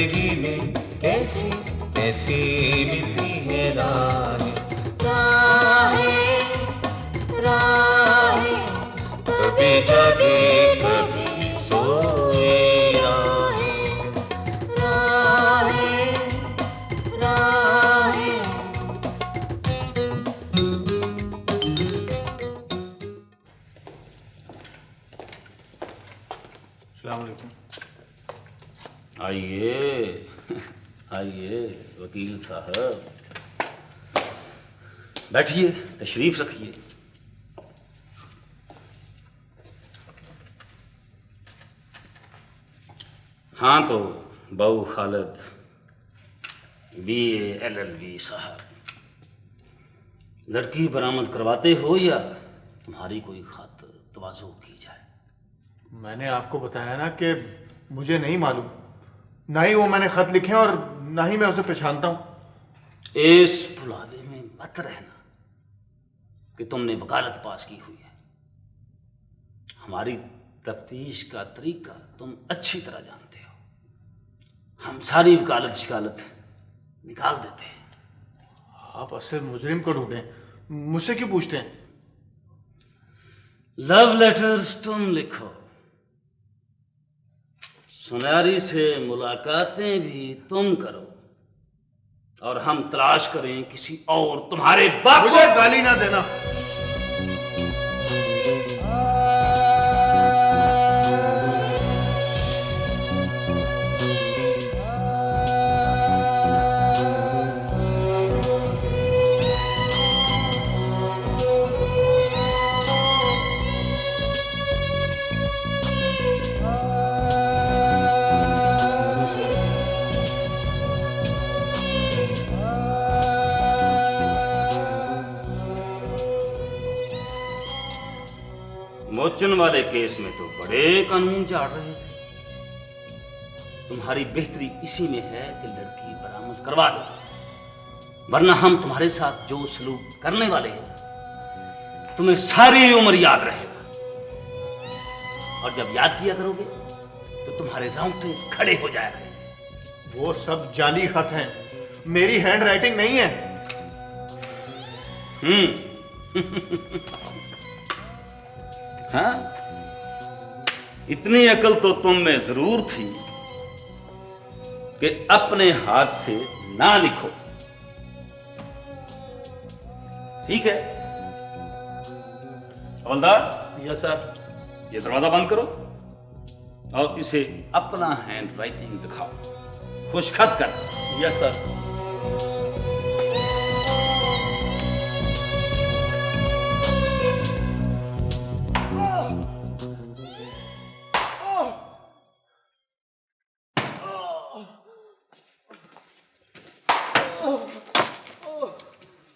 जिंदगी में कैसी कैसी मिलती है राहें, राहें राहें, कभी जागे कभी सोए, राहें राहें राहें। अस्सलाम वालेकुम। आइए आइए वकील साहब, बैठिए, तशरीफ रखिए। हाँ तो बाबू खालिद BA LLB साहब, लड़की बरामद करवाते हो या तुम्हारी कोई खातिर तवाज़ो की जाए? मैंने आपको बताया ना कि मुझे नहीं मालूम, ना ही वो मैंने खत लिखे और ना ही मैं उसे पहचानता हूँ। इस भुलावे में मत रहना कि तुमने वकालत पास की हुई है। हमारी तफ्तीश का तरीका तुम अच्छी तरह जानते हो। हम सारी वकालत शिकालत निकाल देते हैं। आप असल मुजरिम को ढूंढें, मुझसे क्यों पूछते हैं? लव लेटर्स तुम लिखो, सुनारी से मुलाकातें भी तुम करो, और हम तलाश करें किसी और तुम्हारे बाप को। मुझे गाली ना देना। मोचन वाले केस में तो बड़े कानून झाड़ रहे थे। तुम्हारी बेहतरी इसी में है कि लड़की बरामद करवा दो, वरना हम तुम्हारे साथ जो सलूक करने वाले हैं तुम्हें सारी उम्र याद रहेगा। और जब याद किया करोगे तो तुम्हारे रोंगटे खड़े हो जाया करेंगे। वो सब जाली खत हैं, मेरी हैंड राइटिंग नहीं है। हाँ, इतनी अकल तो तुम में जरूर थी कि अपने हाथ से ना लिखो। ठीक है हवलदार? Yes sir. ये दरवाजा बंद करो और इसे अपना हैंड राइटिंग दिखाओ, खुशखत कर। Yes sir.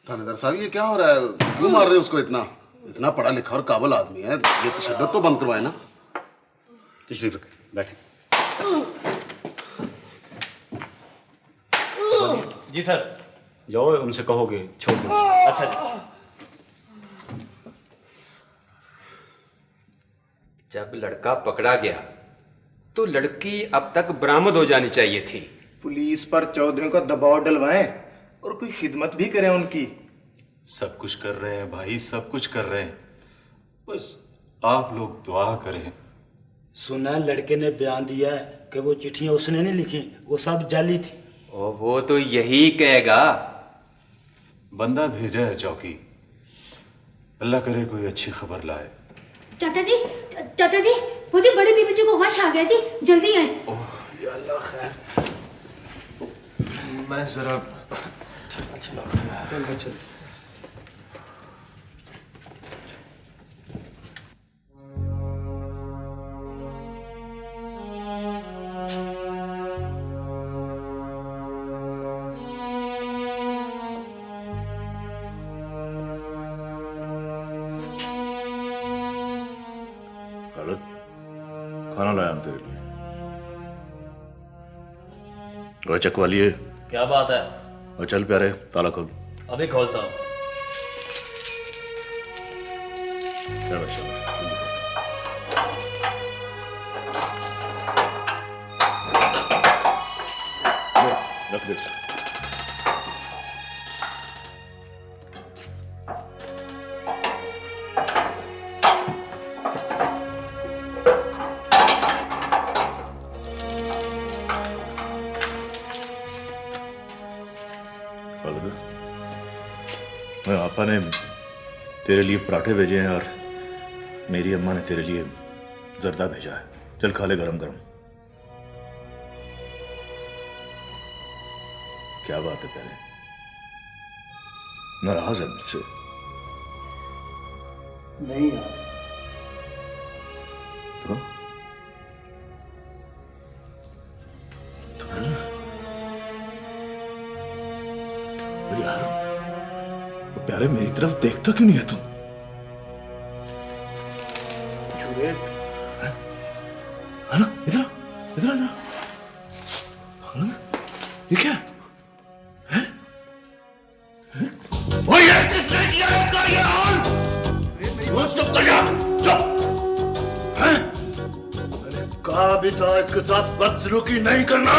थानेदार साहब, ये क्या हो रहा है? क्यों मार रहे हैं उसको? इतना इतना पढ़ा लिखा और काबिल आदमी है, ये तशद्दुद तो बंद करवाए ना। तशरीफ रखें, बैठे। जी सर। जाओ, उनसे कहोगे छोड़ दो। अच्छा जी। जब लड़का पकड़ा गया तो लड़की अब तक बरामद हो जानी चाहिए थी। पुलिस पर चौधरी का दबाव डलवाएं और कोई खिदमत भी करें उनकी। सब कुछ कर रहे हैं भाई, सब कुछ कर रहे हैं, बस आप लोग दुआ करें। सुना लड़के ने बयान दिया है कि वो चिट्ठियां उसने नहीं लिखी, वो सब जाली थी। और वो तो यही कहेगा। बंदा भेजा है चौकी, अल्लाह करे कोई अच्छी खबर लाए। चाचा जी वो जी बड़े बीबी जी को होश आ गया जी, जल्दी आए। ओह या अल्लाह, खैर मैं जरा चल। खाना लाया हम तेरे लिए। और चकवा लिए। क्या बात है? और चल प्यारे, ताला खोल। अभी खोलता हूँ। चलो चलो। रख दे। मैं आपा ने तेरे लिए पराठे भेजे हैं और मेरी अम्मा ने तेरे लिए जर्दा भेजा है। चल खा ले गरम गरम। क्या बात है प्यारे, नाराज है मुझसे? नहीं यार। तो यार प्यारे मेरी तरफ देखता क्यों नहीं है तू? है ना, इधर इधर इधर। ये क्या है? वो ये किसने किया इसका ये हाल? वो चुप कर जा, चुप। हैं? मैंने कहा भी था इसके साथ बदसलूकी नहीं करना।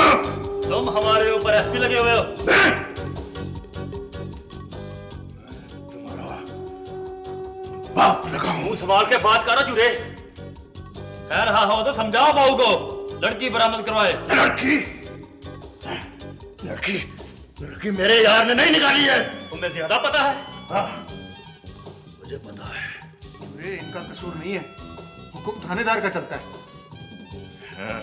तुम हमारे ऊपर एसपी लगे हुए हो। बाप लगाऊं। मुंह संभाल के बात करो चूरे। कह रहा हो तो समझाओ बहू को, लड़की बरामद करवाए। लड़की लड़की लड़की मेरे यार ने नहीं निकाली है। तुम्हें ज्यादा पता है। हाँ मुझे पता है। अरे इनका कसूर नहीं है, हुक्म थानेदार का चलता है। हाँ,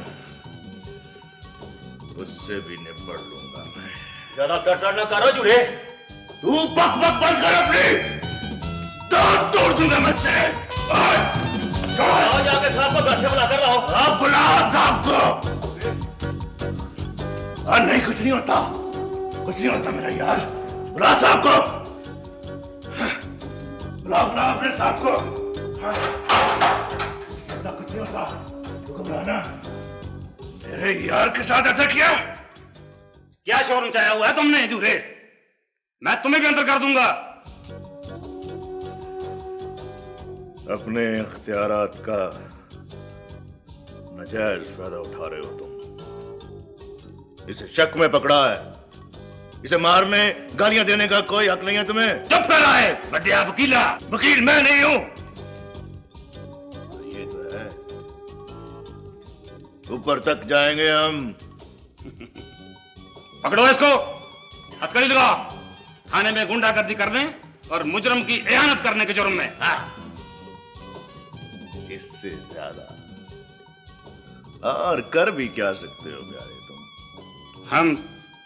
उससे भी निपट लूंगा मैं। ज्यादा टटर न करो चूरे। तू बक बक बंद कर अपनी, दांत तोड़ दूंगा मैं तेरे। जाओ जाके साहब को घर से बुला कर लाओ। आप बुला साहब को। नहीं कुछ नहीं होता, कुछ नहीं होता मेरा यार। बुला साहब को, बुला बुला अपने साहब को। कुछ नहीं होता, तू घबराना। मेरे यार के साथ ऐसा किया? क्या शोर मचाया हुआ है तुमने जूरे? मैं तुम्हें भी अंदर कर दूंगा। अपने इख्तियारात का नाजायज फायदा उठा रहे हो तुम। इसे शक में पकड़ा है, इसे मारने गालियां देने का कोई हक नहीं है तुम्हें। चुप कर रहा है बढ़िया वकीला। वकील मैं नहीं हूं। ये तो है, ऊपर तक जाएंगे हम। पकड़ो इसको, हथकड़ी लगाओ। थाने में गुंडागर्दी करने और मुजरम की इयानत करने के जुर्म में। इससे ज्यादा और कर भी क्या सकते हो प्यारे तुम? हम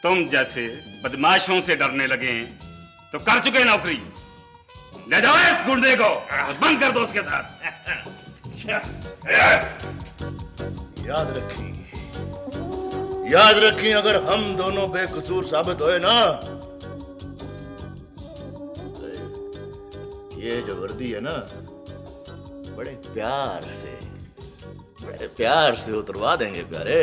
तुम जैसे बदमाशों से डरने लगे हैं तो कर चुके नौकरी। ले जाओ इस गुंडे को और बंद कर दो उसके साथ। याद रखी अगर हम दोनों बेकसूर साबित हुए ना, ये जो वर्दी है ना, बड़े प्यार से उतरवा देंगे प्यारे।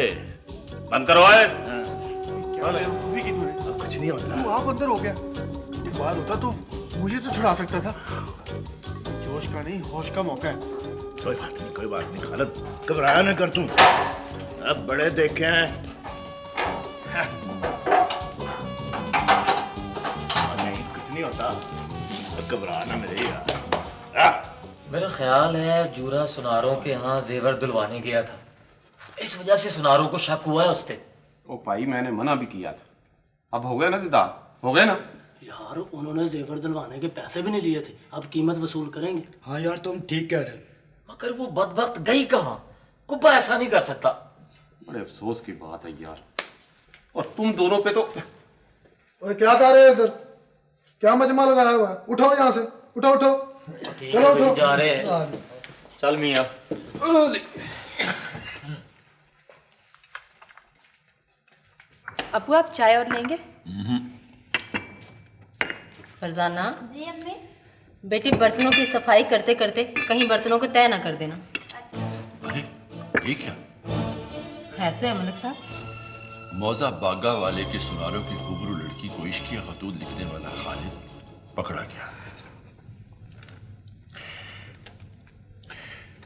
बंद करवाए। क्या बेवकूफी की तूने? कुछ नहीं होता। तू आप अंदर हो गया। एक बार होता तो मुझे तो छुड़ा सकता था। जोश का नहीं, होश का मौका है। कोई बात नहीं खालिद, घबराया न कर तुम। अब बड़े देखे हैं। नहीं कुछ नहीं होता, घबराना मेरे यार। मेरा ख्याल है जूरा सुनारों के यहाँ जेवर दुलवाने गया था, इस वजह से सुनारों को शक हुआ है उस पे। ओ भाई मैंने मना भी किया था। अब हो गया ना दीदार, हो गया ना। यार उन्होंने जेवर दिलवाने के पैसे भी नहीं लिए थे, अब कीमत वसूल करेंगे। हाँ यार तुम ठीक कह रहे हो। मगर वो बदबख्त गई कहाँ? कुब्बा ऐसा नहीं कर सकता। बड़े अफसोस की बात है यार। और तुम दोनों पे तो ओए क्या कर रहे हो इधर? क्या मजमा लगाया हुआ है? उठो यहाँ से, उठो उठो, चलो उठो। जा रहे हैं। चल मियाँ। अपू आप चाय और लेंगे? फरजाना जी अम्मी। बेटी बर्तनों की सफाई करते करते कहीं बर्तनों को तय ना कर देना। अरे ये क्या? खैर तो है मलिक साहब। मौजा बागा वाले के सुनारों की खूबरू लड़की को इश्क़ खतूत लिखने वाला खालिद पकड़ा गया।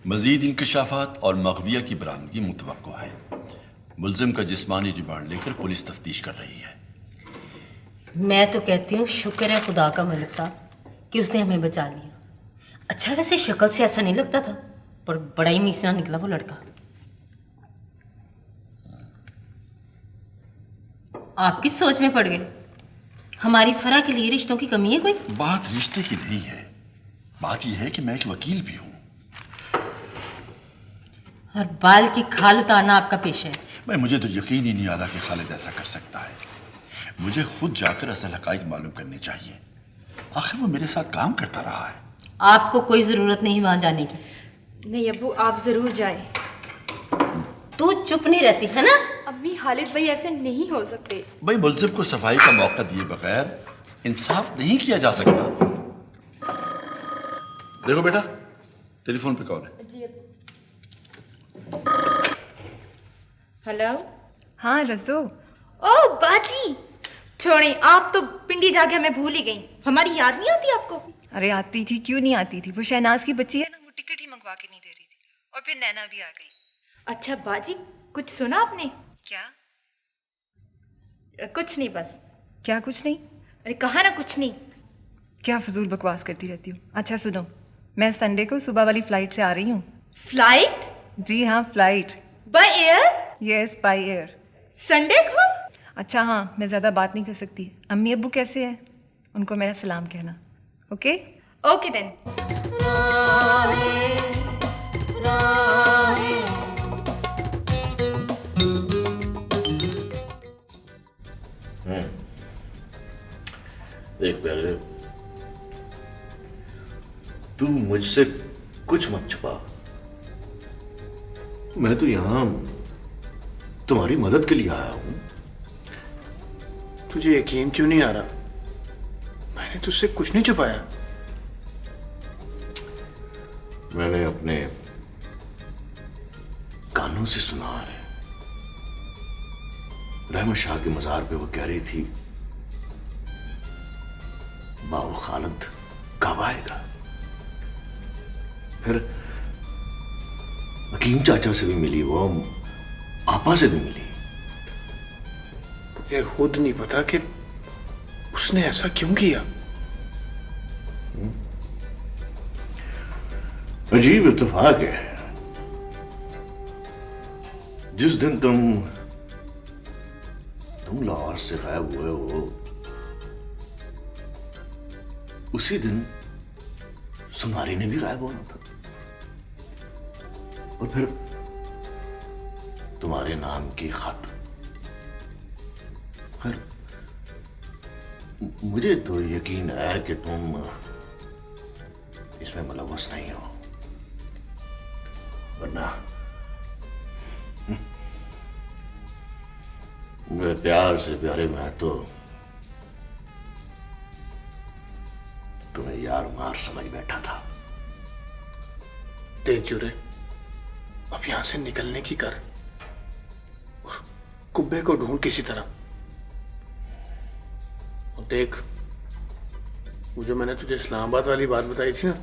मजीद इंकशाफात और मग़विया की बरामदगी मुतवक्को है। मुल्ज़िम का जिस्मानी रिमांड लेकर पुलिस तफ्तीश कर रही है। मैं तो कहती हूँ शुक्र है खुदा का मलिक साहब कि उसने हमें बचा लिया। अच्छा वैसे शक्ल से ऐसा नहीं लगता था, पर बड़ा ही मीसना निकला वो लड़का। आप किस सोच में पड़ गए? हमारी फरा के लिए रिश्तों की कमी है कोई? बात रिश्ते की नहीं है, बात यह है कि मैं एक वकील भी हूं और बाल की खाल उतारना आपका पेशा है। मुझे तो यकीन ही नहीं आ रहा कि खालिद ऐसा कर सकता है। मुझे खुद जाकर असल हकाइक मालूम करने चाहिए। आखिर वो मेरे साथ काम करता रहा है। आपको कोई जरूरत नहीं वहां जाने की। नहीं अब्बू, आप जरूर जाए। तू चुप नहीं रहती है ना? अम्मी, खालिद भाई ऐसे नहीं हो सकते। भाई मुलजिम को सफाई का मौका दिए बगैर इंसाफ नहीं किया जा सकता। देखो बेटा, टेलीफोन पे कौन है? जी हेलो। हाँ रजो। ओ बाजी, छोड़े आप तो पिंडी जाके हमें भूल ही गई। हमारी याद नहीं आती आपको? अरे आती थी, क्यों नहीं आती थी। वो शहनाज की बच्ची है ना, वो टिकट ही मंगवा के नहीं दे रही थी, और फिर नैना भी आ गई। अच्छा बाजी, कुछ सुना आपने? क्या? कुछ नहीं बस। क्या कुछ नहीं? अरे कहा ना कुछ नहीं। क्या फजूल बकवास करती रहती हूँ। अच्छा सुनो, मैं संडे को सुबह वाली फ्लाइट से आ रही हूँ। फ्लाइट? जी हाँ, flight. By air? Yes, by air. Sunday को? अच्छा हाँ, मैं ज़्यादा बात नहीं कर सकती। अम्मी अब्बू कैसे हैं? उनको मेरा सलाम कहना। Okay okay then. देख प्यारे, तू मुझसे कुछ मत छुपा। मैं तो यहां तुम्हारी मदद के लिए आया हूं। तुझे यकीन क्यों नहीं आ रहा? मैंने तुझसे कुछ नहीं छुपाया। मैंने अपने कानों से सुना है, रहमत शाह के मजार पे वो कह रही थी बाबू खालिद कब आएगा। फिर हकीम चाचा से भी मिली, वो आपा से भी मिली। मुझे खुद नहीं पता कि उसने ऐसा क्यों किया। अजीब इत्तेफाक है, जिस दिन तुम लाहौर से गायब हुए हो, उसी दिन सुनारी ने भी गायब होना था। और फिर तुम्हारे नाम की खत। खैर, मुझे तो यकीन है कि तुम इसमें मुलव्वस नहीं हो, वरना मेरे प्यार से प्यारे मैं तो तुम्हें यार मार समझ बैठा था। देख जुरे, अब यहां से निकलने की कर और कुब्बे को ढूंढ किसी तरह। और देख, वो जो मैंने तुझे इस्लामाबाद वाली बात बताई थी ना,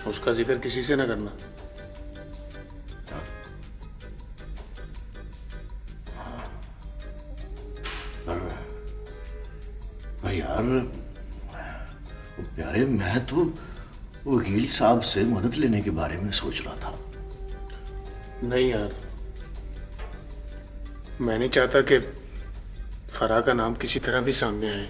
उसका जिक्र किसी से ना करना। पर यार प्यारे, मैं तो वकील साहब से मदद लेने के बारे में सोच रहा था। नहीं यार, मैं नहीं चाहता कि फराह का नाम किसी तरह भी सामने आए।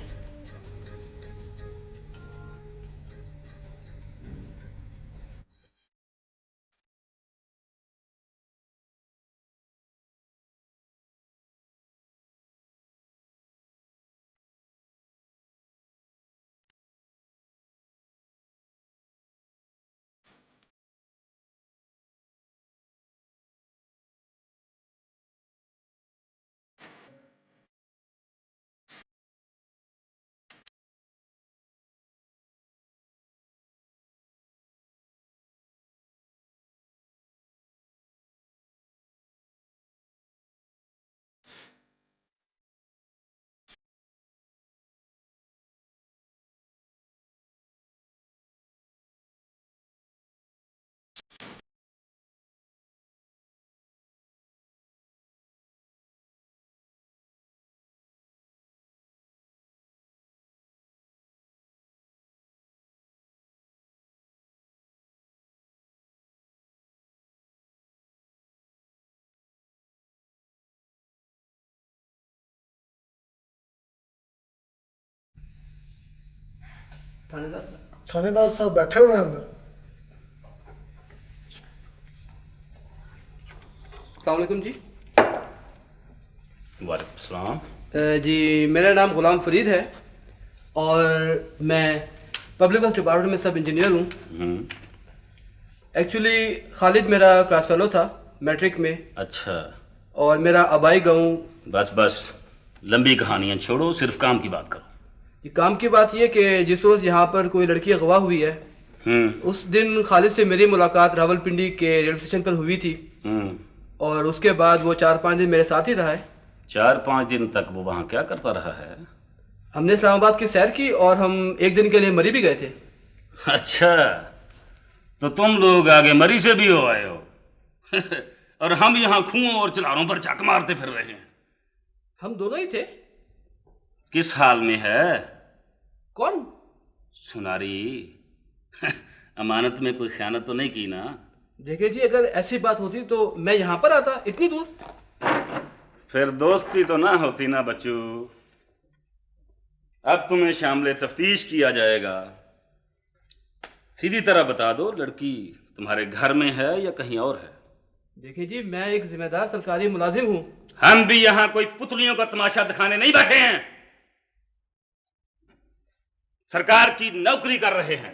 थानेदार साहब बैठे हुए हैं अंदर। अस्सलाम वालेकुम जी। वालेकुम सलाम। जी मेरा नाम गुलाम फरीद है और मैं पब्लिक वर्क्स डिपार्टमेंट में सब इंजीनियर हूँ। एक्चुअली खालिद मेरा क्लास फेलो था मैट्रिक में। अच्छा। और मेरा आबाई गाँव। बस बस लंबी कहानियां छोड़ो, सिर्फ काम की बात करो। ये काम की बात ये कि जिस रोज़ यहाँ पर कोई लड़की अगवा हुई है उस दिन खालिद से मेरी मुलाकात रावलपिंडी के रेलवे स्टेशन पर हुई थी और उसके बाद वो 4-5 दिन मेरे साथ ही रहा है। 4-5 दिन तक वो वहाँ क्या करता रहा है? हमने इस्लामाबाद की सैर की और हम एक दिन के लिए मरी भी गए थे। अच्छा, तो तुम लोग आगे मरी से भी हो आए हो और हम यहाँ कुओं और चिलारों पर चाक मारते फिर रहे हैं। हम दोनों ही थे। किस हाल में है? कौन? सुनारी अमानत में कोई खयानत तो नहीं की ना? देखिए जी, अगर ऐसी बात होती तो मैं यहाँ पर आता, इतनी दूर। फिर दोस्ती तो ना होती ना बच्चू। अब तुम्हें शामिल तफ्तीश किया जाएगा। सीधी तरह बता दो, लड़की तुम्हारे घर में है या कहीं और है? देखिए जी, मैं एक जिम्मेदार सरकारी मुलाजिम हूँ। हम भी यहाँ कोई पुतलियों का तमाशा दिखाने नहीं बैठे हैं, सरकार की नौकरी कर रहे हैं।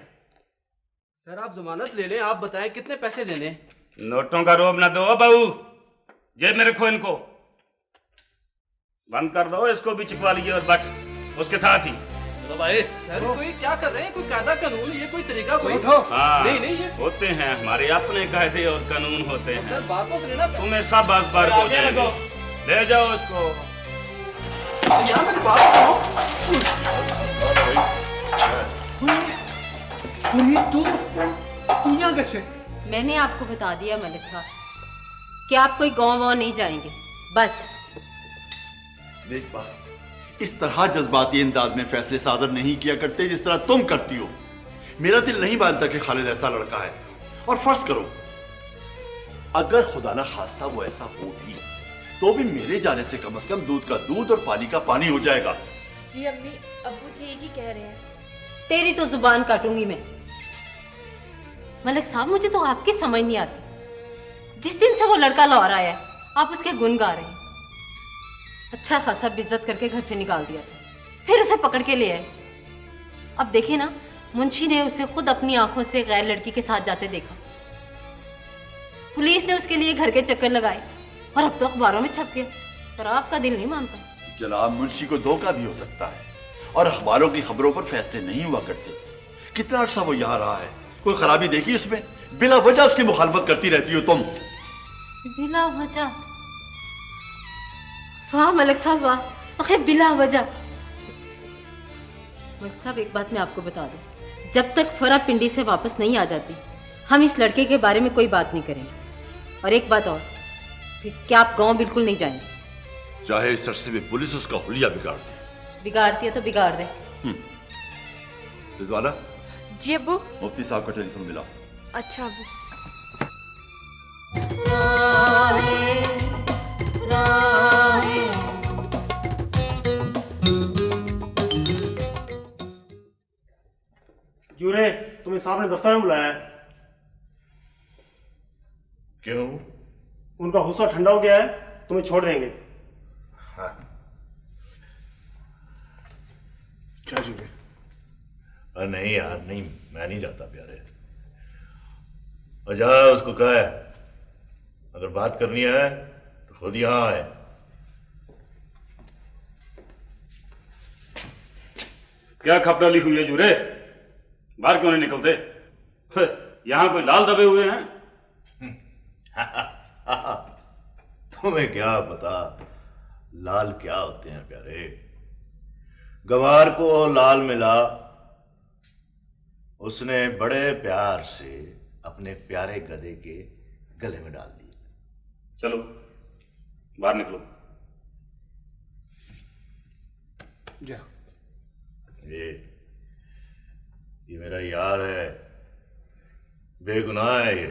सर आप जमानत ले लें, आप बताएं कितने पैसे देने? नोटों का रोब ना दो बहू, जेब में रखो इनको। बंद कर दो, इसको भी चिपवा लीजिए और बट उसके साथ ही। चलो भाई। सर कोई क्या कर रहे हैं? कोई कायदा कानून, ये कोई तरीका कोई? हाँ, नहीं ये होते हैं, हमारे अपने कायदे और कानून होते हैं। सर बातों से लेना। तुम्हें सब बार हो जाएंगे। ले जाओ इसको। यहाँ मेरी बात तू यहाँ कैसे? मैंने आपको बता दिया मलिक साहब कि आप कोई गाँव वाँव नहीं जाएंगे, बस। देख बा, इस तरह जज्बाती अंदाज में फैसले सादर नहीं किया करते जिस तरह तुम करती हो। मेरा दिल नहीं मानता कि खालिद ऐसा लड़का है। और फर्ज करो अगर खुदा ना खास्ता वो ऐसा हो भी तो भी मेरे जाने से कम दूध का दूध और पानी का पानी हो जाएगा। जी अम्मी, अब्बू ठीक ही कह रहे हैं। तेरी तो जुबान काटूंगी मैं। मलिक साहब, मुझे तो आपकी समझ नहीं आती। जिस दिन से वो लड़का लौट आया है आप उसके गुण गा रहे हैं। अच्छा खासा बेइज्जत करके घर से निकाल दिया था, फिर उसे पकड़ के ले आए। अब देखिए ना, मुंशी ने उसे खुद अपनी आंखों से गैर लड़की के साथ जाते देखा। पुलिस ने उसके लिए घर के चक्कर लगाए और अब तो अखबारों में छप गया, पर आपका दिल नहीं मानता। जनाब, मुंशी को धोखा भी हो सकता है और अखबारों की खबरों पर फैसले नहीं हुआ करते। कितना अर्सा वो यहाँ रहा है, कोई खराबी देखी उसमें? बिला वजह उसकी मुखालफत करती रहती हो तुम। बिला वजह? वाह मलिक साहब वाह, आखिर बिला वजह। मलिक साहब, एक बात मैं आपको बता दूं, जब तक फरा पिंडी से वापस नहीं आ जाती हम इस लड़के के बारे में कोई बात नहीं करेंगे। और एक बात और, फिर क्या आप गांव बिल्कुल नहीं जाएंगे? चाहे इस अरसे में पुलिस उसका हुलिया बिगाड़ दे। बिगाड़ती है तो बिगाड़ दे। रिजवाना। जी अब्बू। मुफ्ती साहब का टेलीफोन मिला। अच्छा अब्बू। जूरे, तुम्हें साहब ने दफ्तर में बुलाया है। क्यों? उनका गुस्सा ठंडा हो गया है, तुम्हें छोड़ देंगे। हाँ। क्या जूरे? अरे नहीं यार, नहीं, मैं नहीं जाता प्यारे। और जा उसको कहा है अगर बात करनी है तो खुद यहां आए। क्या खपड़ाली हुई है जूरे? बाहर क्यों नहीं निकलते? यहां कोई लाल दबे हुए हैं? तुम्हें क्या पता लाल क्या होते हैं प्यारे। गंवार को लाल मिला, उसने बड़े प्यार से अपने प्यारे गधे के गले में डाल दिया। चलो बाहर निकलो। जा। ये मेरा यार है, बेगुनाह है। ये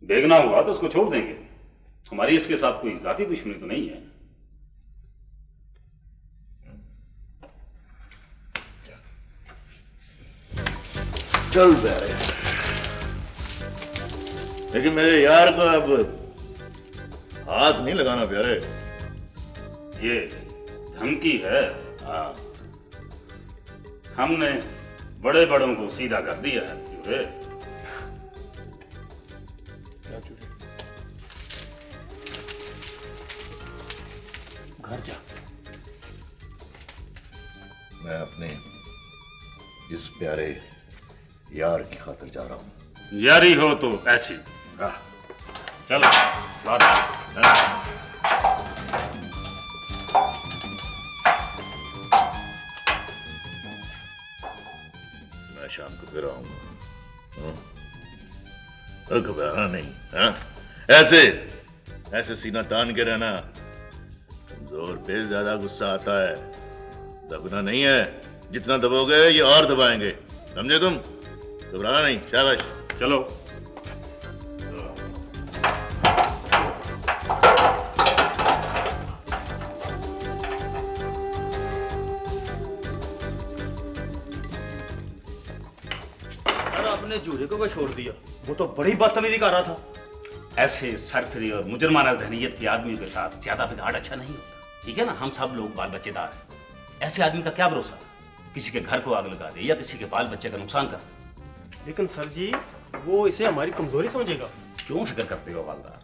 बेगुनाह हुआ तो उसको छोड़ देंगे, हमारी इसके साथ कोई जाती दुश्मनी तो नहीं है। चल प्यारे, लेकिन मेरे यार को अब हाथ नहीं लगाना प्यारे। ये धमकी है। हाँ, हमने बड़े बड़ों को सीधा कर दिया है चूरे। क्या चूरे? घर जा। मैं अपने इस प्यारे यार की खातिर जा रहा हूं। यारी हो तो ऐसी। चलो बात। मैं शाम को फिर आऊंगा। घबराना नहीं। हाँ? ऐसे ऐसे सीना तान के रहना। जोर पे ज्यादा गुस्सा आता है, दबना नहीं है। जितना दबोगे ये और दबाएंगे, समझे तुम? घबराना नहीं। शाबाश। चलो। आपने जूरे को छोड़ दिया? वो तो बड़ी बदतमीजी कर रहा था। ऐसे सरफरी और मुजरमाना ज़हनियत के आदमियों के साथ ज्यादा बिगाड़ अच्छा नहीं होता, ठीक है ना? हम सब लोग बाल बच्चेदार हैं। ऐसे आदमी का क्या भरोसा, किसी के घर को आग लगा दे या किसी के बाल बच्चे का नुकसान कर। लेकिन सर जी, वो इसे हमारी कमजोरी समझेगा। क्यों फिक्र करते हो हवलदार?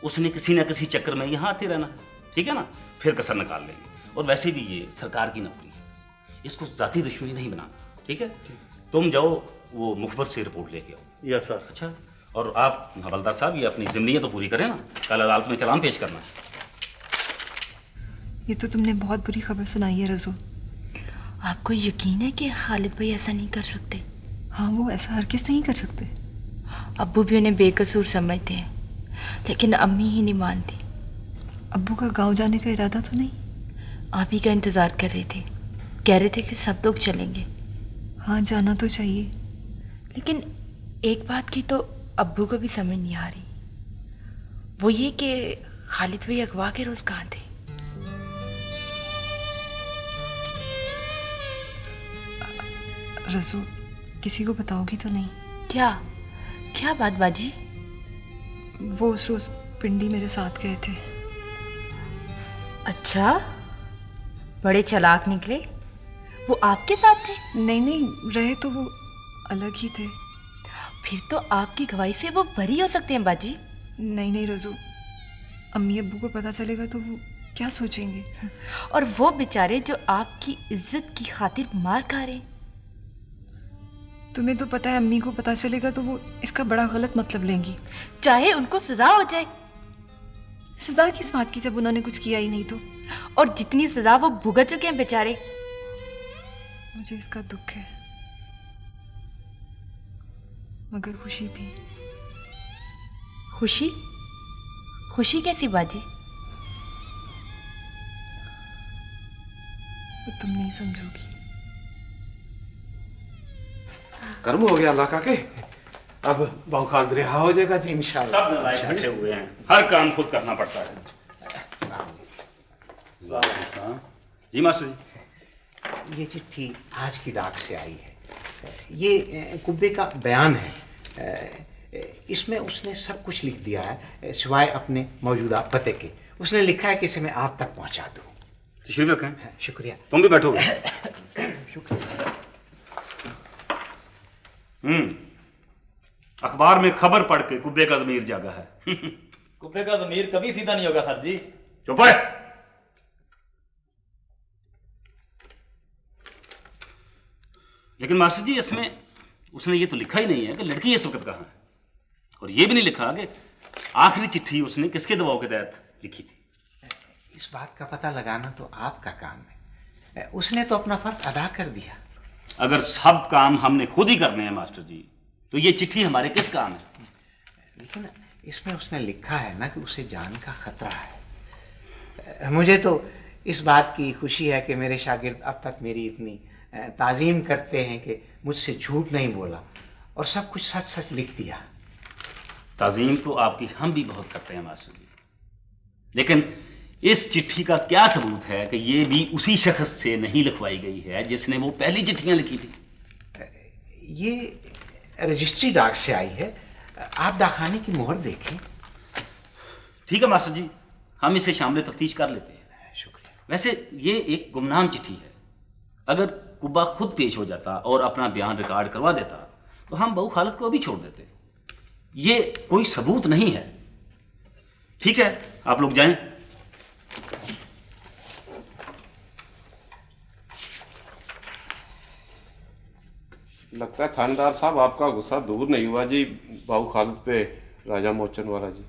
उसने किसी न किसी चक्कर में यहाँ आते रहना, ठीक है ना? फिर कसर निकाल लेंगे। और वैसे भी ये सरकार की नौकरी है, इसको जाती दुश्मनी नहीं बनाना, ठीक है? तुम जाओ वो मुखबर से रिपोर्ट लेके आओ। Yes sir. अच्छा, और आप हवलदार साहब ये अपनी जिम्मेदारियां तो पूरी करें ना, कल अदालत में चालान पेश करना है। ये तो तुमने बहुत बुरी खबर सुनाई है रजू। आपको यकीन है कि खालिद भाई ऐसा नहीं कर सकते? हाँ, वो ऐसा हर किस नहीं कर सकते। अब्बू भी उन्हें बेकसूर समझते हैं, लेकिन अम्मी ही नहीं मानती। अब्बू का गांव जाने का इरादा तो नहीं? आप ही का इंतजार कर रहे थे, कह रहे थे कि सब लोग चलेंगे। हाँ, जाना तो चाहिए, लेकिन एक बात की तो अब्बू को भी समझ नहीं आ रही, वो ये कि खालिद भाई अगवा के रोज कहाँ थे? रजू, किसी को बताओगी तो नहीं? क्या क्या बात बाजी? वो उस रोज पिंडी मेरे साथ गए थे। अच्छा, बड़े चालाक निकले। वो आपके साथ थे? नहीं नहीं, रहे तो वो अलग ही थे। फिर तो आपकी गवाही से वो बरी हो सकते हैं बाजी। नहीं नहीं रजू, अम्मी अब्बू को पता चलेगा तो वो क्या सोचेंगे? और वो बेचारे जो आपकी इज्जत की खातिर मार खा रहे। तुम्हें तो पता है अम्मी को पता चलेगा तो वो इसका बड़ा गलत मतलब लेंगी। चाहे उनको सजा हो जाए। सजा किस बात की, जब उन्होंने कुछ किया ही नहीं तो? और जितनी सजा वो भुगत चुके हैं बेचारे। मुझे इसका दुख है, मगर खुशी भी। खुशी? खुशी कैसी बाजी? वो तुम नहीं समझोगी। कर्म हो गया अल्लाह का के, अब बहुखान रिहा हो जाएगा जी इंशाल्लाह। सब नालायक बैठे हुए हैं, हर काम खुद करना पड़ता है। जी मास्टर जी। ये चिट्ठी आज की डाक से आई है। ये कुब्बे का बयान है। इसमें उसने सब कुछ लिख दिया है सिवाय अपने मौजूदा पते के। उसने लिखा है कि इसे मैं आप तक पहुंचा दूं। तशरीफ रखें। शुक्रिया। तुम भी बैठो। शुक्रिया। अखबार में खबर पढ़ के कुब्बे का ज़मीर जागा है। कुब्बे का ज़मीर कभी सीधा नहीं होगा सर जी। चुप है। लेकिन मास्टर जी, इसमें उसने ये तो लिखा ही नहीं है कि लड़की इस वक्त कहाँ है, और ये भी नहीं लिखा कि आखिरी चिट्ठी उसने किसके दबाव के तहत लिखी थी। इस बात का पता लगाना तो आपका काम है। उसने तो अपना फर्ज अदा कर दिया। अगर सब काम हमने खुद ही करने हैं मास्टर जी, तो ये चिट्ठी हमारे किस काम है? लेकिन इसमें उसने लिखा है ना कि उसे जान का खतरा है। मुझे तो इस बात की खुशी है कि मेरे शागिर्द अब तक मेरी इतनी ताज़ीम करते हैं कि मुझसे झूठ नहीं बोला और सब कुछ सच सच लिख दिया। ताज़ीम तो आपकी हम भी बहुत करते हैं मास्टर जी, लेकिन इस चिट्ठी का क्या सबूत है कि ये भी उसी शख्स से नहीं लिखवाई गई है जिसने वो पहली चिट्ठियां लिखी थी? रजिस्ट्री डाक से आई है। आप डाकखाने की मोहर देखें। ठीक है मास्टर जी, हम इसे शामिल तफ्तीश कर लेते हैं। शुक्रिया। वैसे ये एक गुमनाम चिट्ठी है। अगर कुब्बा खुद पेश हो जाता और अपना बयान रिकॉर्ड करवा देता तो हम बहू खालद को अभी छोड़ देते। ये कोई सबूत नहीं है। ठीक है, आप लोग जाएं। लगता है थानेदार साहब आपका गुस्सा दूर नहीं हुआ जी बाबू खालिद पे, राजा मोचन वाला जी।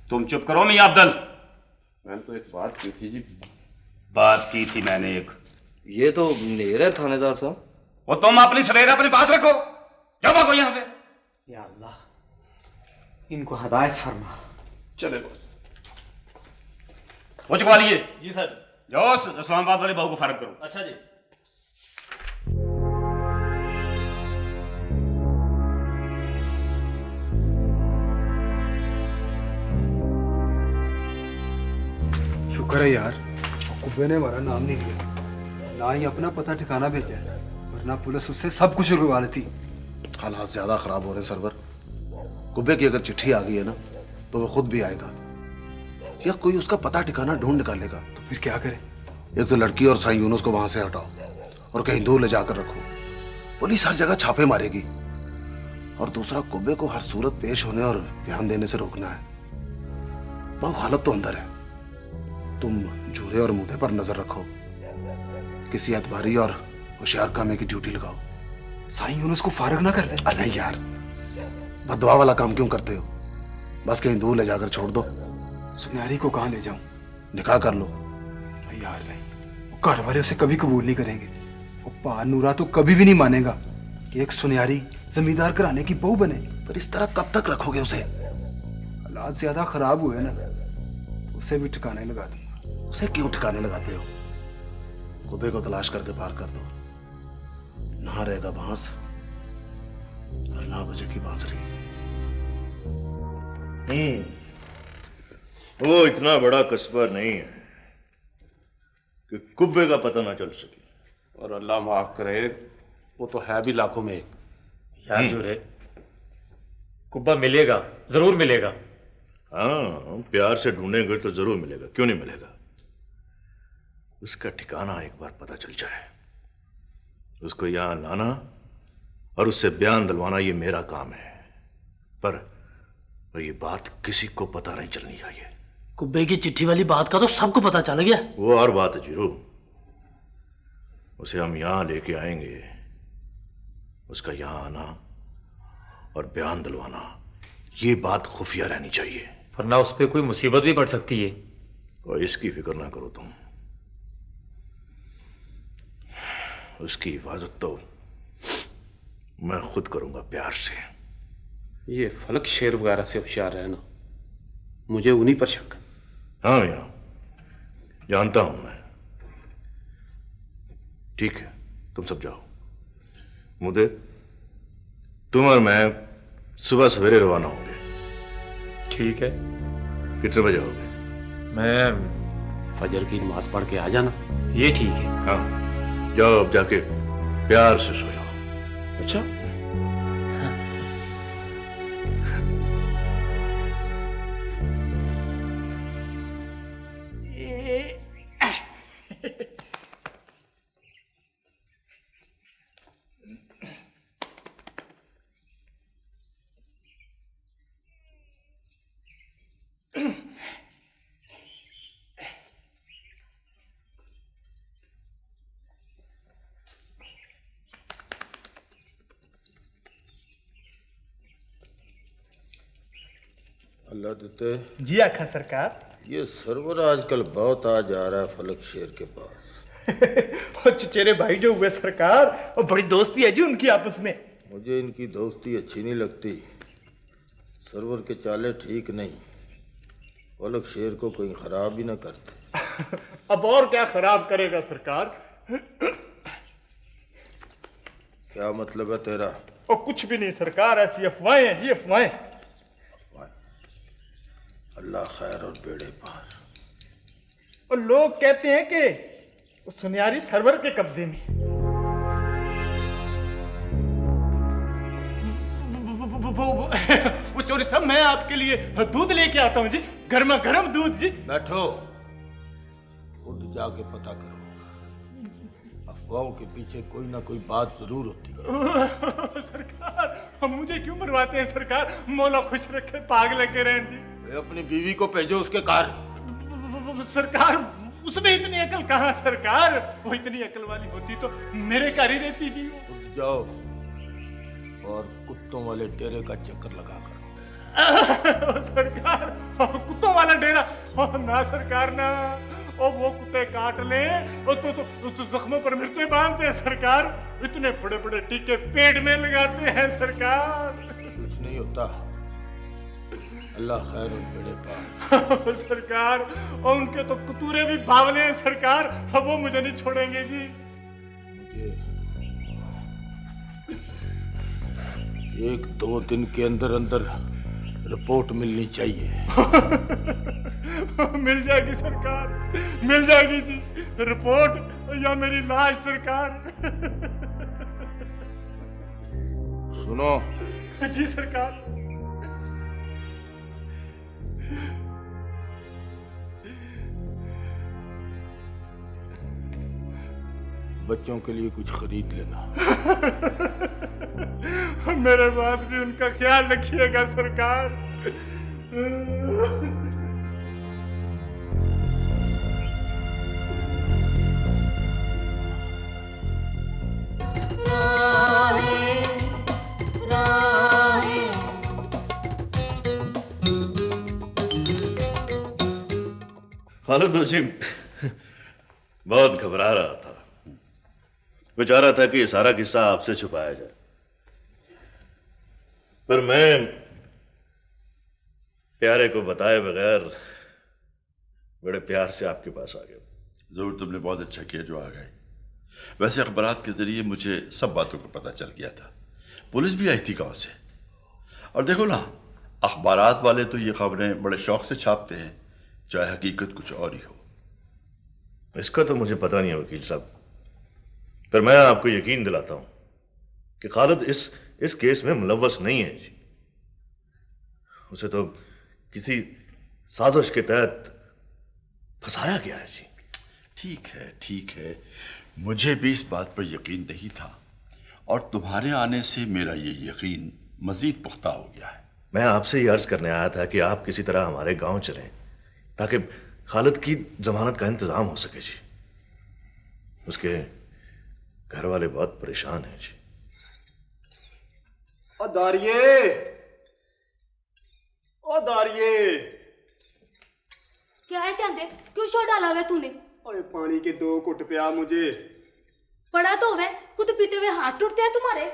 तुम चुप करो मियां अब्दुल। मैंने तो एक बात की थी जी। बात की थी मैंने एक। ये तो नेर है थानेदार साहब। वो तुम अपनी सवेरे अपने पास रखो। जाओ भागो यहाँ से। या अल्लाह, इनको हदायत फरमा। चले बस। वो चुकवा लिए। जी सर। जाओ इस्लामाबाद वाले बहू को फारग करो। अच्छा जी। शुक्र है यार, कुब्बे ने हमारा नाम नहीं लिया, ना ही अपना पता ठिकाना भेजा, वरना पुलिस उससे सब कुछ रुकवा लेती। हालात ज्यादा खराब हो रहे हैं सरवर। कुब्बे की अगर चिट्ठी आ गई है ना तो वो खुद भी आएगा या कोई उसका पता ठिकाना ढूंढ निकालेगा। तो फिर क्या करे? एक तो लड़की और साईं यूनुस को वहां से हटाओ और कहीं दूर ले जाकर रखो। पुलिस हर जगह छापे मारेगी। और दूसरा, कुब्बे को हर सूरत पेश होने और बयान देने से रोकना है। बहू खालद तो अंदर है। तुम झूरे और मुद्दे पर नजर रखो। किसी एतबारी और होशियार कामे की ड्यूटी लगाओ। साईं यूनुस को फारग ना कर दे। नहीं यार, बददुआ वाला काम क्यों करते हो? बस कहीं दूर ले जाकर छोड़ दो। सुनहरी को कहाँ ले जाऊं? निकाह कर लो। यार नहीं, वो घर वाले उसे कभी कबूल नहीं करेंगे। वो पा नूरा तो कभी भी नहीं मानेगा कि एक सुनहरी जमींदार घराने की बहू बने। पर इस तरह कब तक रखोगे उसे? हालात ज्यादा खराब हुए ना तो उसे भी ठिकाने लगा दूंगा। उसे क्यों ठिकाने लगाते हो? कुब्बे को तलाश करके पार कर दो। ना रहेगा बांस और ना बजेगी बांसुरी। वो इतना बड़ा कस्बा नहीं है कि कुब्बे का पता ना चल सके। और अल्लाह माफ करे, वो तो है भी लाखों में एक। यार जुरे, कुब्बा मिलेगा, जरूर मिलेगा। हाँ, प्यार से ढूंढेंगे तो जरूर मिलेगा। क्यों नहीं मिलेगा? उसका ठिकाना एक बार पता चल जाए, उसको यहां लाना और उससे बयान दिलवाना ये मेरा काम है। पर ये बात किसी को पता नहीं चलनी चाहिए। कुब्बे की चिट्ठी वाली बात का तो सबको पता चल गया। वो और बात है जीरो। उसे हम यहां लेके आएंगे। उसका यहां आना और बयान दिलवाना, ये बात खुफिया रहनी चाहिए, वरना उस पर कोई मुसीबत भी पड़ सकती है। और इसकी फिक्र ना करो तुम। उसकी हिफाजत तो मैं खुद करूंगा प्यार से। ये फलक शेर वगैरह से होशियार रहना, मुझे उन्हीं पर शक। हाँ भैया, जानता हूं मैं। ठीक है, तुम सब जाओ। मुझे तुम और मैं सुबह सवेरे रवाना होंगे। ठीक है। कितने बजे आओगे? मैं फजर की नमाज पढ़ के आ जाना। ये ठीक है। हाँ, जाओ अब जाके प्यार से सो जाओ। अच्छा, अल्लाह देते। जी आखा सरकार। ये सरवर आजकल बहुत आ जा रहा है फलक शेर के पास। और चचेरे भाई जो हुए सरकार, और बड़ी दोस्ती है जी उनकी आपस में। मुझे इनकी दोस्ती अच्छी नहीं लगती। सरवर के चाले ठीक नहीं। फलक शेर को कोई खराब भी ना करते। अब और क्या खराब करेगा सरकार? क्या मतलब है तेरा? और कुछ भी नहीं सरकार, ऐसी अफवाहें हैं जी, अफवाहें। अल्लाह खैर और बेड़े पार। और लोग कहते हैं कि सुनियारी सरवर के कब्जे में। चौधरी साहब, मैं आपके लिए दूध लेके आता हूँ जी, गर्मा गर्म दूध जी। बैठो, खुद जाके पता करो। अफवाहों के पीछे कोई ना कोई बात जरूर होती है। सरकार, हम मुझे क्यों मरवाते हैं सरकार? मौला खुश रखे, पाग लगे रहें जी। अपनी बीवी को भेजो उसके कार। सरकार, उसमें इतनी अकल कहाँ सरकार? वो इतनी अकल वाली होती तो मेरे घर ही रहती जी। खुद जाओ और कुत्तों वाले डेरे का चक्कर लगा करो। सरकार, कुत्तों वाला डेरा ना सरकार ना, और वो कुत्ते काट ले तो जख्मों पर मिर्चे बांधते हैं सरकार, इतने बड़े बड़े टीके पेट में लगाते हैं सरकार। कुछ नहीं होता, अल्लाह खैर उन बेड़े पार। सरकार, और उनके तो कुतूरे भी बावले हैं सरकार, अब वो मुझे नहीं छोड़ेंगे जी। मुझे 1-2 दिन के अंदर अंदर रिपोर्ट मिलनी चाहिए। मिल जाएगी सरकार, मिल जाएगी जी रिपोर्ट, या मेरी लाश सरकार। सुनो जी सरकार। बच्चों के लिए कुछ खरीद लेना। मेरे बाद भी उनका ख्याल रखिएगा सरकार। खालिद जी बहुत घबरा रहा था, वो चाह रहा था कि ये सारा किस्सा आपसे छुपाया जाए, पर मैं प्यारे को बताए बगैर बड़े प्यार से आपके पास आ गया। जरूर तुमने बहुत अच्छा किया जो आ गए। वैसे अखबारात के जरिए मुझे सब बातों का पता चल गया था, पुलिस भी आई थी गांव से। और देखो ना, अखबारात वाले तो ये खबरें बड़े शौक से छापते हैं, चाहे हकीकत कुछ और ही हो। इसका तो मुझे पता नहीं है वकील साहब, पर मैं आपको यकीन दिलाता हूं कि खालिद इस केस में मुलव्वस नहीं है जी। उसे तो किसी साजिश के तहत फंसाया गया है जी। ठीक है, ठीक है, मुझे भी इस बात पर यकीन नहीं था, और तुम्हारे आने से मेरा ये यकीन मजीद पुख्ता हो गया है। मैं आपसे ये अर्ज करने आया था कि आप किसी तरह हमारे गांव चलें ताकि खालिद की जमानत का इंतजाम हो सके जी। उसके घर वाले बहुत परेशान हैं जी। ओ दारिये, ओ दारिये, क्या है चांदे, क्यों शोर डाला हुआ तूने? ओए पानी के 2 घुट पिया मुझे। पड़ा तो हुआ, खुद पीते हुए हाथ टूटते हैं तुम्हारे।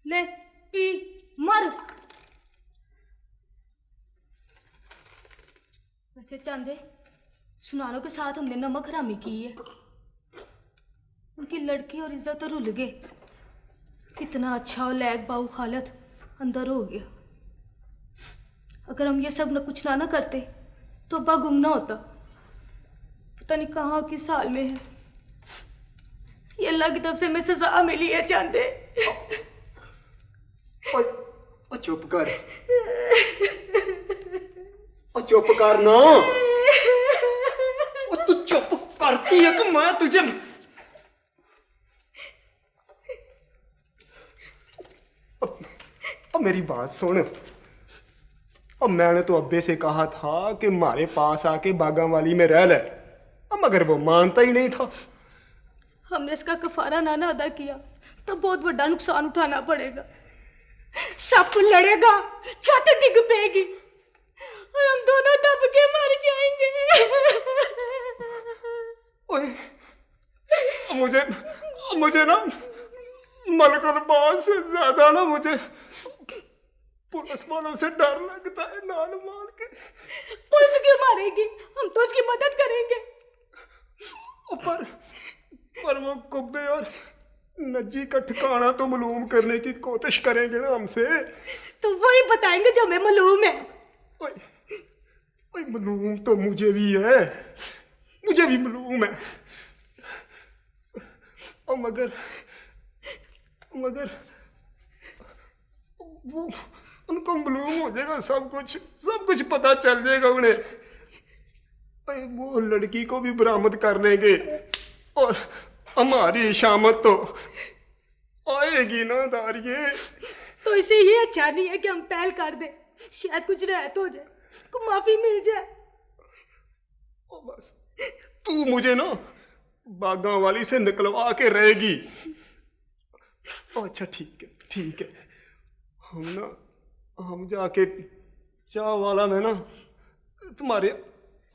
ले पी, मर। वैसे चांदे, सुनारों के साथ हमने नमक हरामी की है, उनकी लड़की और इज्जत रुल गए। कितना अच्छा और लैक बाऊ खालिद अंदर हो गया। अगर हम ये सब कुछ ना करते तो अब्बा गुम ना होता। पता नहीं कहाँ किस हाल में है। ये अल्लाह की तरफ से हमें सजा मिली है चांदे। ओ चुप कर, ओ चुप कर ना। ओ तू चुप करती है कि मैं तुझे। अब मेरी बात सुन। अब मैंने तो अब्बे से कहा था कि हमारे पास आके बागांवाली में रह ले, अब मगर वो मानता ही नहीं था। हमने इसका कफारा ना अदा किया तो बहुत बड़ा नुकसान उठाना पड़ेगा। सब लड़ेगा, छत डिग पेगी और हम दोनों दब के मर जाएंगे। ओए, मुझे ना मलकुल मौत से ज्यादा ना मुझे पुलिस वालों से डर लगता है। नाल मार के पुलिस क्यों मारेगी? हम तो उसकी मदद करेंगे। पर वो कुब्बे और नज्जी का ठिकाना तो मालूम करने की कोशिश करेंगे ना हमसे। तो वही बताएंगे जो हमें मालूम है। ओए मालूम तो मुझे भी है, मुझे भी मालूम है। और मगर वो उनको मालूम हो जाएगा, सब कुछ पता चल जाएगा उन्हें। भाई वो लड़की को भी बरामद कर लेंगे और हमारी शामत तो आएगी ना दारिये। तो इसे ये अच्छा नहीं है कि हम पहल कर दे, शायद कुछ रहत हो जाए, को माफी मिल जाए। ओ बस तू मुझे ना बागा वाली से निकलवा के रहेगी। अच्छा ठीक है हम जाके चाय वाला में ना तुम्हारे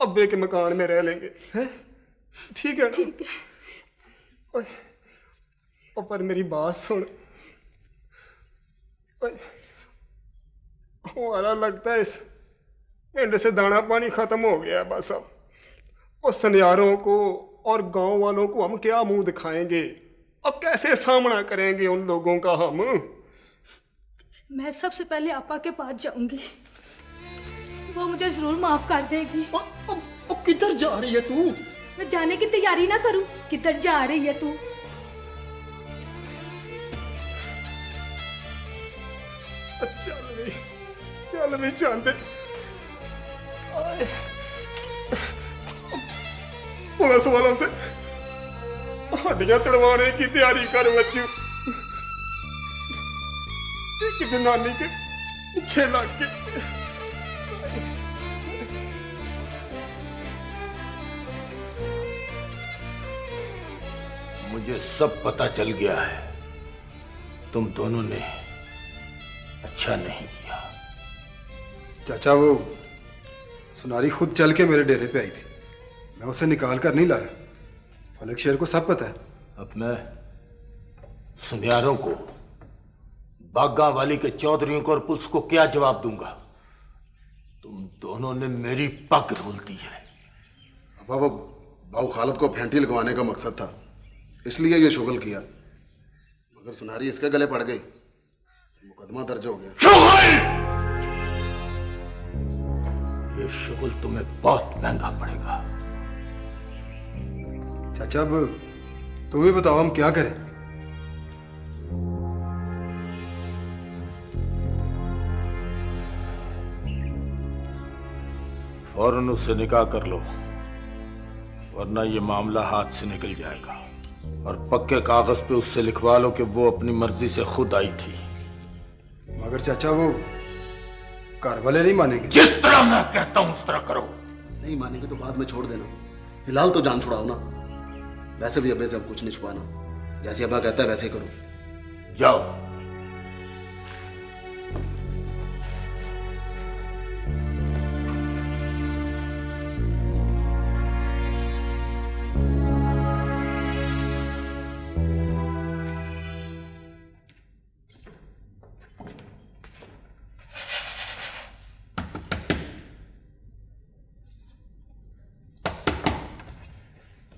अब्बे के मकान में रह लेंगे, हैं? ठीक है। पर मेरी बात सुन, हमारा लगता है इस पिंड से दाना पानी खत्म हो गया है बस। अब और सनियारों को और गांव वालों को हम क्या मुंह दिखाएंगे और कैसे सामना करेंगे उन लोगों का हम? मैं सबसे पहले आपा के पास जाऊंगी, वो मुझे जरूर माफ कर देगी। अब किधर जा रही है तू? मैं जाने की तैयारी ना करूं? किधर जा रही है तू? चल भी चाहते पुलिस वालों से हड्डियां तड़वाने की तैयारी कर बच्चू। एक जनानी के पीछे लग के मुझे सब पता चल गया है, तुम दोनों ने अच्छा नहीं किया। चाचा वो सुनारी खुद चल के मेरे डेरे पे आई थी, मैं उसे निकाल कर नहीं लाया। फलक शेर को सब पता है। अब मैं सुनियारों को, बागा वाली के चौधरियों को और पुलिस को क्या जवाब दूंगा? तुम दोनों ने मेरी पग रोल दी है। अब वो बाऊ खालद को फेंटी लगवाने का मकसद था, इसलिए ये शुगल किया, मगर सुनारी इसके गले पड़ गई, मुकदमा दर्ज हो गया। ये शुगल तुम्हें बहुत महंगा पड़ेगा। चाचा अब तुम ही बताओ हम क्या करें? फौरन उससे निकाह कर लो, वरना ये मामला हाथ से निकल जाएगा। और पक्के कागज पे उससे लिखवा लो कि वो अपनी मर्जी से खुद आई थी। मगर चाचा वो घर वाले नहीं मानेंगे। जिस तरह मैं कहता हूं उस तरह करो। नहीं मानेंगे तो बाद में छोड़ देना, फिलहाल तो जान छुड़ाओ ना। वैसे भी अब्बे से अब कुछ नहीं छुपाना, जैसे अब्बा कहता है वैसे ही करो। जाओ।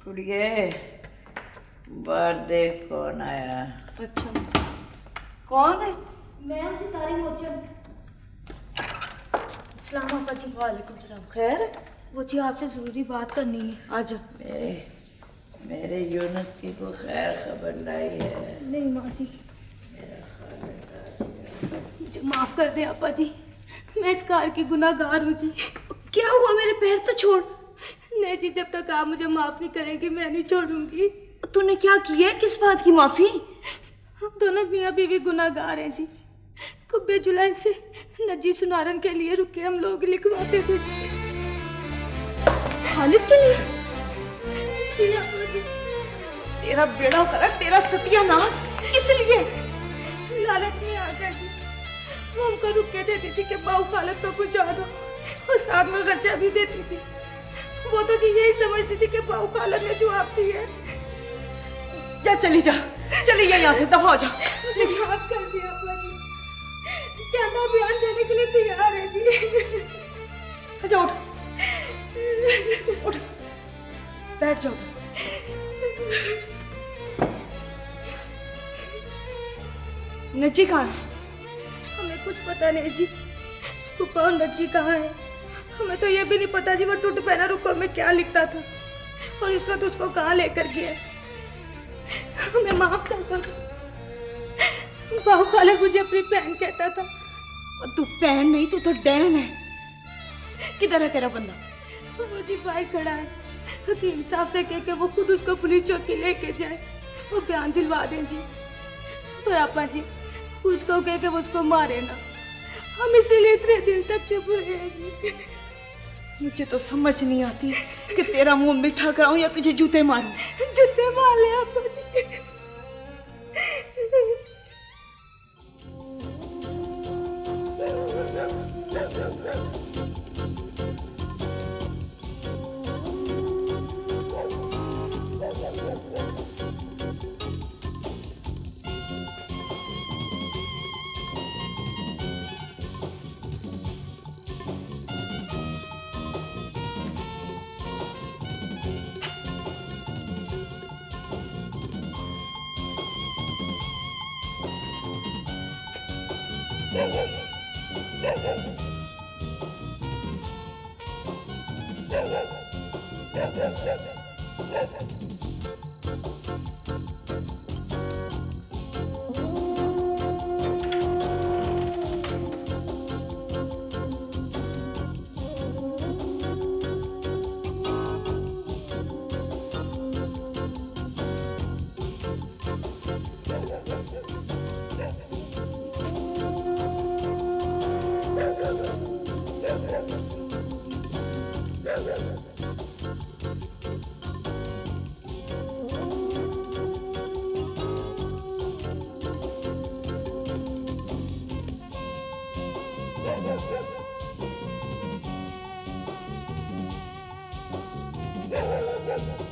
कुड़िए बाहर देख कौन आया। अच्छा कौन है? मैं हूँ जी तारी मोचन। सलाम आपा जी। वालेकुम सलाम। खैर? वो जी आपसे जरूरी बात करनी है। आजा। मेरे यूनुस की को खैर खबर लाई है? नहीं माँ जी, मुझे माफ कर दे आपा जी, मैं इस कार की गुनाहगार हूँ जी। क्या हुआ? मेरे पैर तो छोड़। नहीं जी, जब तक आप मुझे माफ नहीं करेंगी मैं नहीं छोड़ूंगी। तूने क्या किया? किस बात की माफी? हम दोनों मियाँ बीवी गुनाहगार हैं जी। कुब्बे जुलाई से नजी सुनारन के लिए रुके हम लोग लिखवाते थे जी। खालिद के लिए? जी आपा जी। तेरा बेड़ा करक, तेरा सत्यानाश। किस लिए? लालच में आ गया जी। वो हमको रुके देती थी कि बाऊ खालिद को पहुंचा दो और साथ में खर्चा भी देती थी। वो तो जी यही समझती थी कि बाऊ खालिद ने जवाब दी है। जा चली जा, चली जा यहाँ से, दफा हो जा। माफ कर दिया आपा जी, ज्यादा बयान देने के लिए तैयार है जी। अच्छा उठ, बैठ जाओ। नज्जी कहाँ है? हमें कुछ पता नहीं जी, फूफा और नज्जी कहाँ है। हमें तो ये भी नहीं पता जी वो टूट पहना रुको में क्या लिखता था और इस वक्त उसको कहाँ लेकर गया। हमें माफ कर दो। बाऊ खालिद मुझे अपनी बहन कहता था। और तू बहन नहीं, तू तो डैन है। किधर है तेरा बंदा? वो जी बाहर खड़ा है। हकीम साहब से कह के वो खुद उसको पुलिस चौकी लेके जाए, वो बयान दिलवा दें जी। पर आपा जी उसको कह के वो उसको मारे ना, हम इसीलिए इतने दिन तक चुप रहे जी। मुझे तो समझ नहीं आती कि तेरा मुंह मीठा कराऊं या तुझे जूते मारूं। जूते मार ले आपा जी। Yeah.